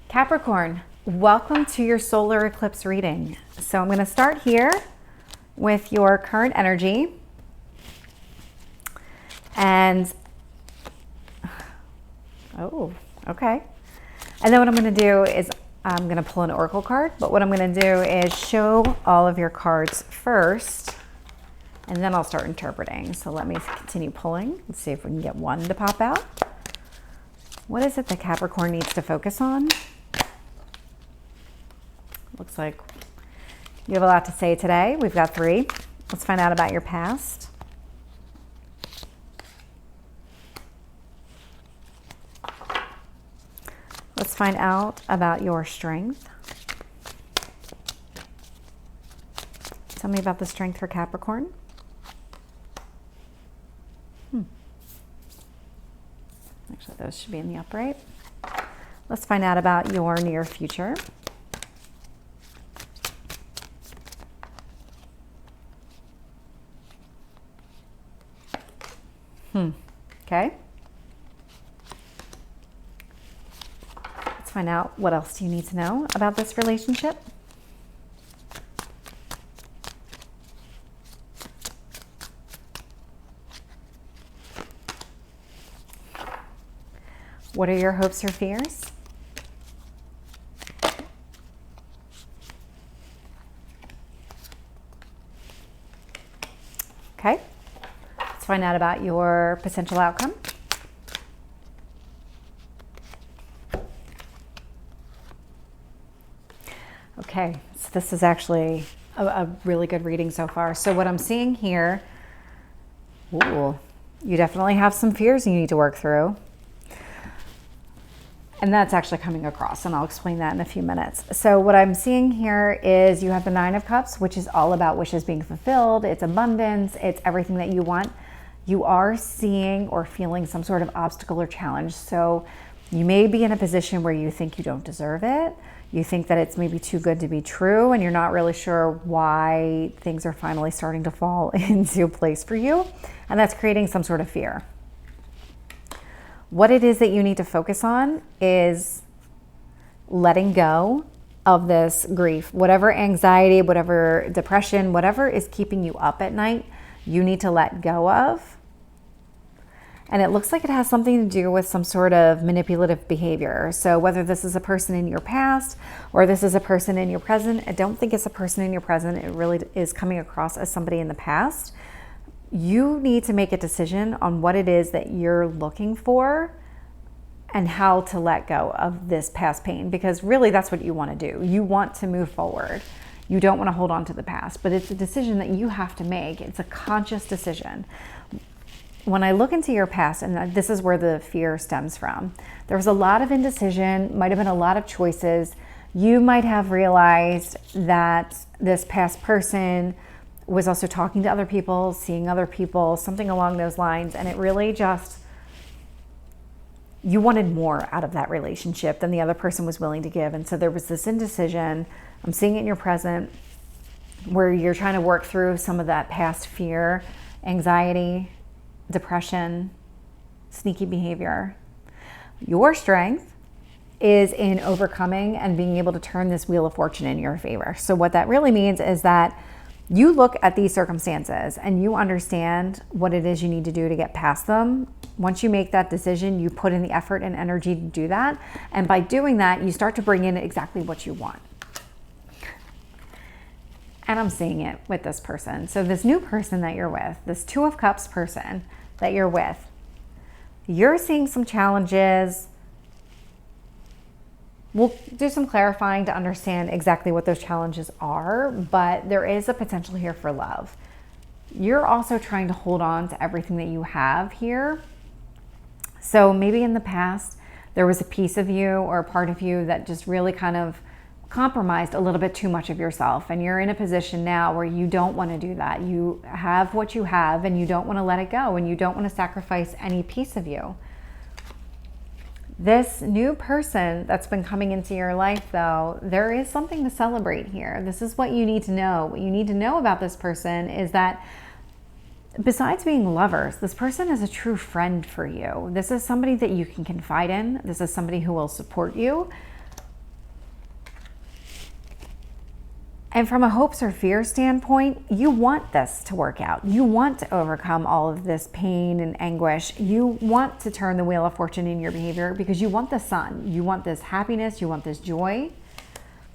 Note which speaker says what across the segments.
Speaker 1: Capricorn, welcome to your solar eclipse reading. So I'm going to start here with your current energy. And, oh, okay. And then what I'm going to do is I'm going to pull an oracle card, but what I'm going to do is show all of your cards first, and then I'll start interpreting. So let me continue pulling. Let's see if we can get one to pop out. What is it that Capricorn needs to focus on? Looks like you have a lot to say today. We've got 3. Let's find out about your past. Let's find out about your strength. Tell me about the strength for Capricorn. Actually, those should be in the upright. Let's find out about your near future. Okay. Let's find out what else do you need to know about this relationship. What are your hopes or fears? Okay. Let's find out about your potential outcome. Okay, so this is actually a really good reading so far. So what I'm seeing here, ooh, you definitely have some fears you need to work through. And that's actually coming across, and I'll explain that in a few minutes. So what I'm seeing here is you have the 9 of Cups, which is all about wishes being fulfilled. It's abundance. It's everything that you want. You are seeing or feeling some sort of obstacle or challenge. So you may be in a position where you think you don't deserve it. You think that it's maybe too good to be true, and you're not really sure why things are finally starting to fall into place for you. And that's creating some sort of fear. What it is that you need to focus on is letting go of this grief. Whatever anxiety, whatever depression, whatever is keeping you up at night, you need to let go of. And it looks like it has something to do with some sort of manipulative behavior. So whether this is a person in your past or this is a person in your present, I don't think it's a person in your present. It really is coming across as somebody in the past. You need to make a decision on what it is that you're looking for and how to let go of this past pain, because really that's what you want to do. You want to move forward. You don't want to hold on to the past, but it's a decision that you have to make. It's a conscious decision. When I look into your past, and this is where the fear stems from, there was a lot of indecision, might have been a lot of choices. You might have realized that this past person was also talking to other people, seeing other people, something along those lines. And it really just, you wanted more out of that relationship than the other person was willing to give. And so there was this indecision. I'm seeing it in your present where you're trying to work through some of that past fear, anxiety, depression, sneaky behavior. Your strength is in overcoming and being able to turn this wheel of fortune in your favor. So what that really means is that you look at these circumstances and you understand what it is you need to do to get past them. Once you make that decision, you put in the effort and energy to do that. And by doing that, you start to bring in exactly what you want. And I'm seeing it with this person. So this new person that you're with, this 2 of Cups person that you're with, you're seeing some challenges. We'll do some clarifying to understand exactly what those challenges are, but there is a potential here for love. You're also trying to hold on to everything that you have here. So maybe in the past, there was a piece of you or a part of you that just really kind of compromised a little bit too much of yourself. And you're in a position now where you don't want to do that. You have what you have and you don't want to let it go, and you don't want to sacrifice any piece of you. This new person that's been coming into your life, though, there is something to celebrate here. This is what you need to know. What you need to know about this person is that besides being lovers, this person is a true friend for you. This is somebody that you can confide in. This is somebody who will support you. And from a hopes or fear standpoint, you want this to work out. You want to overcome all of this pain and anguish. You want to turn the wheel of fortune in your behavior because you want the sun. You want this happiness. You want this joy.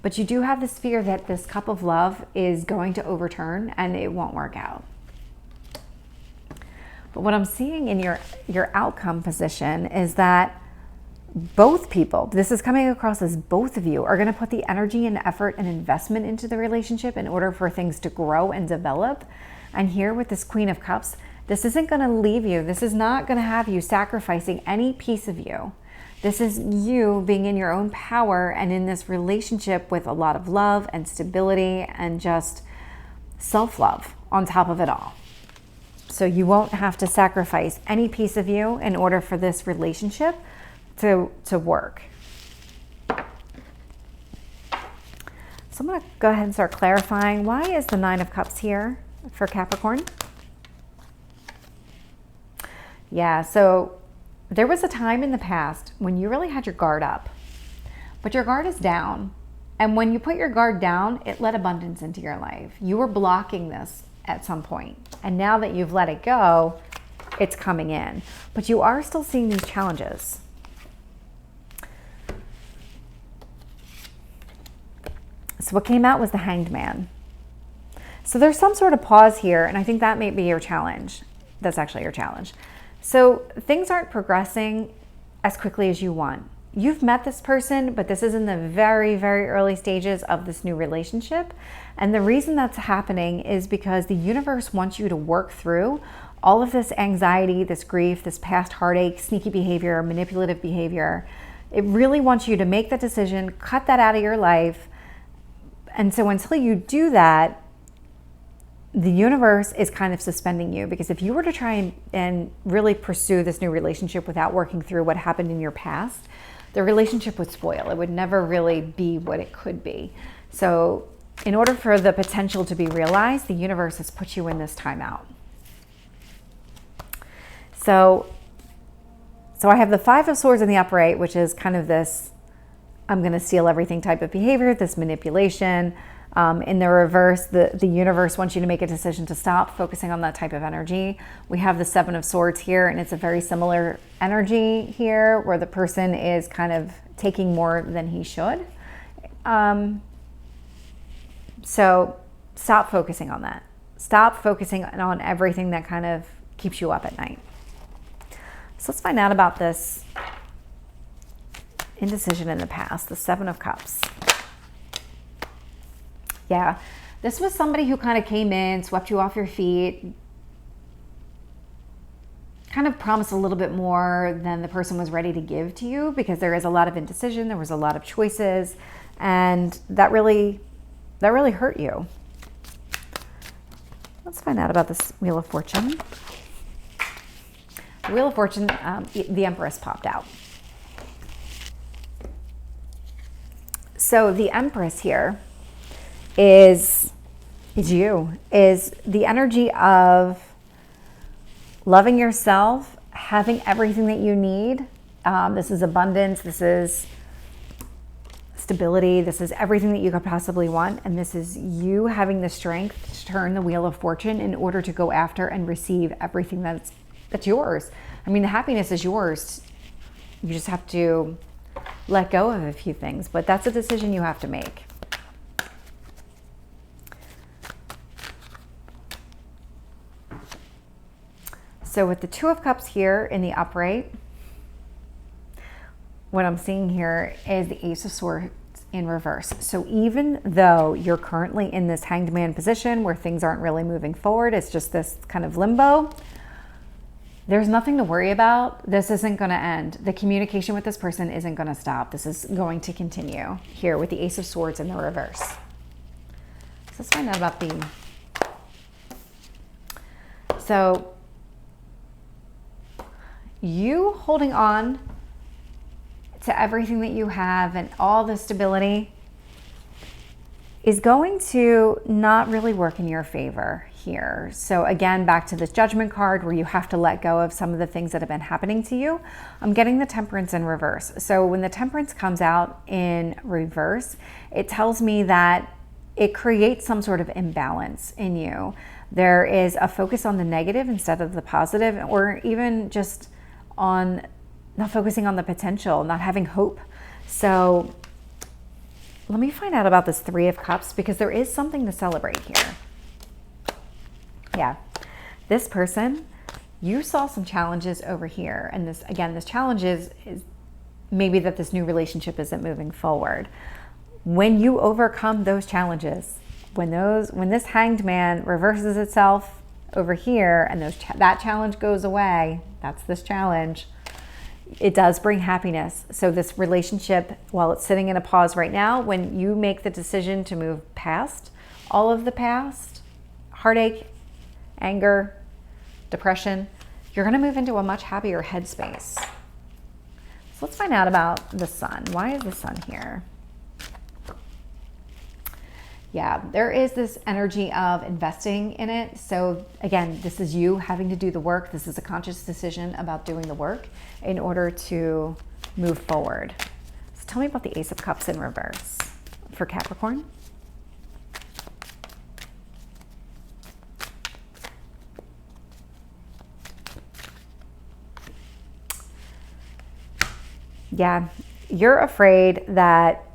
Speaker 1: But you do have this fear that this cup of love is going to overturn and it won't work out. But what I'm seeing in your outcome position is that both people, this is coming across as both of you, are going to put the energy and effort and investment into the relationship in order for things to grow and develop. And here with this Queen of Cups, this isn't going to leave you. This is not going to have you sacrificing any piece of you. This is you being in your own power and in this relationship with a lot of love and stability and just self-love on top of it all. So you won't have to sacrifice any piece of you in order for this relationship to work. So I'm going to go ahead and start clarifying. Why is the Nine of Cups here for Capricorn? Yeah, so there was a time in the past when you really had your guard up, but your guard is down. And when you put your guard down, it let abundance into your life. You were blocking this at some point. And now that you've let it go, it's coming in. But you are still seeing these challenges. So what came out was the Hanged Man. So there's some sort of pause here, and I think that may be your challenge. That's actually your challenge. So things aren't progressing as quickly as you want. You've met this person, but this is in the very, very early stages of this new relationship. And the reason that's happening is because the universe wants you to work through all of this anxiety, this grief, this past heartache, sneaky behavior, manipulative behavior. It really wants you to make that decision, cut that out of your life. And so until you do that, the universe is kind of suspending you, because if you were to try and really pursue this new relationship without working through what happened in your past, the relationship would spoil. It would never really be what it could be. So in order for the potential to be realized, the universe has put you in this timeout. So I have the Five of Swords in the upright, which is kind of this I'm going to steal everything type of behavior, this manipulation. In the reverse, the universe wants you to make a decision to stop focusing on that type of energy. We have the Seven of Swords here, and it's a very similar energy here where the person is kind of taking more than he should. So stop focusing on that. Stop focusing on everything that kind of keeps you up at night. So let's find out about this indecision in the past, the Seven of Cups. Yeah, this was somebody who kind of came in, swept you off your feet, kind of promised a little bit more than the person was ready to give to you, because there is a lot of indecision, there was a lot of choices, and that really hurt you. Let's find out about this Wheel of Fortune. The Wheel of Fortune, the Empress popped out. So the Empress here is the energy of loving yourself, having everything that you need. This is abundance, this is stability, this is everything that you could possibly want, and this is you having the strength to turn the Wheel of Fortune in order to go after and receive everything that's yours. I mean, the happiness is yours. You just have to let go of a few things, but that's a decision you have to make. So with the Two of Cups here in the upright, what I'm seeing here is the Ace of Swords in reverse. So even though you're currently in this Hanged Man position where things aren't really moving forward, it's just this kind of limbo, there's nothing to worry about. This isn't going to end. The communication with this person isn't going to stop. This is going to continue here with the Ace of Swords in the reverse. So let's find out about the... So you holding on to everything that you have and all the stability is going to not really work in your favor here. So again, back to this Judgment card where you have to let go of some of the things that have been happening to you. I'm getting the Temperance in reverse. So when the Temperance comes out in reverse, it tells me that it creates some sort of imbalance in you. There is a focus on the negative instead of the positive, or even just on not focusing on the potential, not having hope. So let me find out about this Three of Cups, because there is something to celebrate here. Yeah, this person, you saw some challenges over here. And this, again, this challenge is maybe that this new relationship isn't moving forward. When you overcome those challenges, when this Hanged Man reverses itself over here and that challenge goes away, that's this challenge, it does bring happiness. So this relationship, while it's sitting in a pause right now, when you make the decision to move past all of the past, heartache, anger, depression, you're going to move into a much happier headspace. So let's find out about the Sun. Why is the Sun here? Yeah, there is this energy of investing in it. So again, this is you having to do the work. This is a conscious decision about doing the work in order to move forward. So tell me about the Ace of Cups in reverse for Capricorn. Yeah, you're afraid that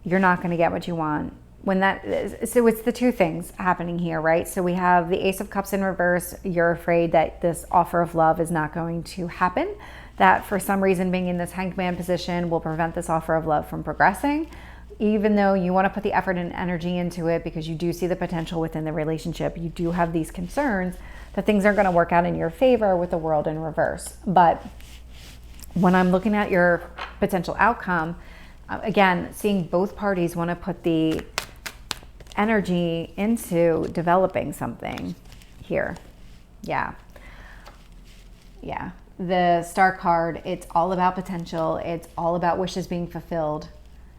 Speaker 1: you're not going to get what you want. So it's the two things happening here, right? So we have the Ace of Cups in reverse. You're afraid that this offer of love is not going to happen, that for some reason being in this Hanged Man position will prevent this offer of love from progressing, even though you want to put the effort and energy into it because you do see the potential within the relationship. You do have these concerns that things aren't going to work out in your favor with the World in reverse. But when I'm looking at your potential outcome, again, seeing both parties want to put the energy into developing something here. Yeah. The Star card, it's all about potential. It's all about wishes being fulfilled.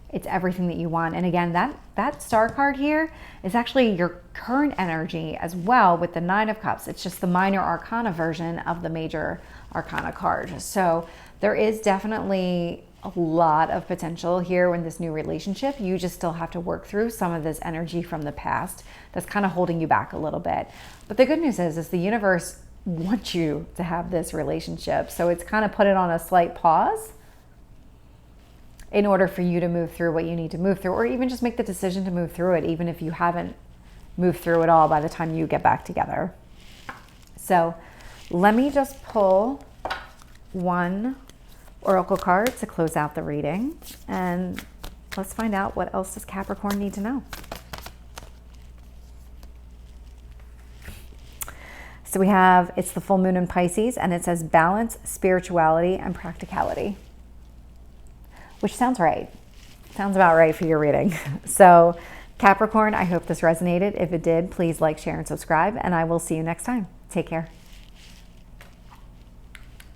Speaker 1: It's everything that you want. And again, that Star card here is actually your current energy as well with the Nine of Cups. It's just the minor arcana version of the major arcana card. So there is definitely a lot of potential here in this new relationship. You just still have to work through some of this energy from the past that's kind of holding you back a little bit. But the good news is the universe wants you to have this relationship. So it's kind of put it on a slight pause in order for you to move through what you need to move through, or even just make the decision to move through it, even if you haven't moved through it all by the time you get back together. So let me just pull one oracle card to close out the reading, and let's find out what else does Capricorn need to know. So we have, it's the full moon in Pisces, and it says balance, spirituality, and practicality, which sounds right. Sounds about right for your reading. So Capricorn, I hope this resonated. If it did, please like, share, and subscribe, and I will see you next time. Take care.